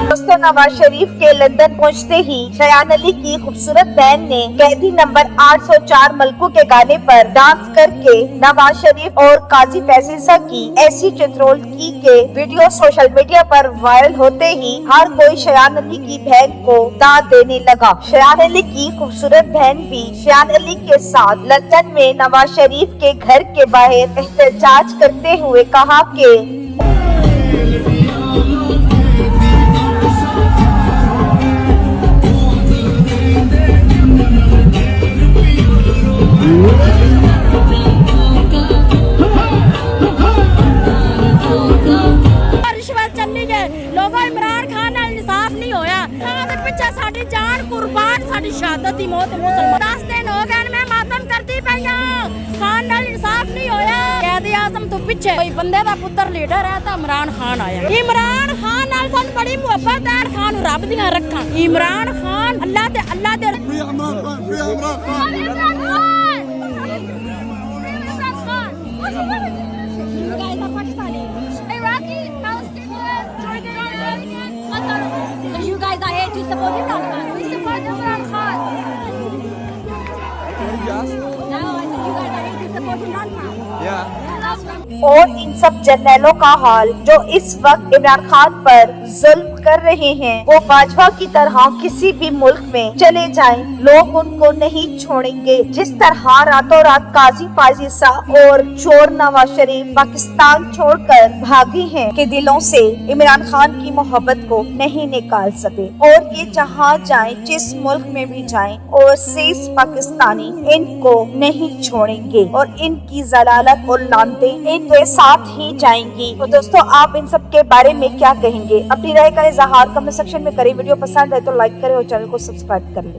दोस्तों, नवाज शरीफ के लंदन पहुंचते ही शयान अली की खूबसूरत बहन ने कैदी नंबर 804 मलकू के गाने पर डांस करके नवाज शरीफ और काजी फैसल सा की ऐसी चित्रोल की के वीडियो सोशल मीडिया पर वायरल होते ही हर कोई शयान अली की बहन को दाद देने लगा। शयान अली की खूबसूरत बहन भी शयान अली के साथ लंदन में नवाज शरीफ के घर के बाहर एहतजाज करते हुए कहा कि लोगों इमरान खान नाल इंसाफ नहीं होया। पिछे साडी जान कुर्बान साडी शहादत दी मौत मुसलमान 10 दिन हो गए मैं मातम करती पई हां। खान नाल इंसाफ नहीं होया। कैद आजम तो पीछे कोई बंदे दा पुत्र लीडर है तो इमरान खान आया। इमरान खान नाल सन बड़ी मोहब्बत है। खान रब दियां रखा। इमरान खान अल्लाह दे Imran You guys are here to support Imran Khan. We support Imran Khan. No, I said you guys are here to support Imran Khan. Yeah. और इन सब जर्नैलों का हाल जो इस वक्त इमरान खान पर जुल्म कर रहे हैं, वो बाजवा की तरह किसी भी मुल्क में चले जाएं, लोग उनको नहीं छोड़ेंगे। जिस तरह रातों रात काजी फैसल सा और चोर नवाज शरीफ पाकिस्तान छोड़कर भागे हैं कि दिलों से इमरान खान की मोहब्बत को नहीं निकाल सके। और ये जहाँ जाएं, जिस मुल्क में भी जाएं, और सिर्फ पाकिस्तानी इनको नहीं छोड़ेंगे और इनकी जलालत और लानतें इनके साथ ही जाएंगी। तो दोस्तों, आप इन सब के बारे में क्या कहेंगे? अपनी राय का इजहार कमेंट सेक्शन में करें। वीडियो पसंद है तो लाइक करें और चैनल को सब्सक्राइब कर लें।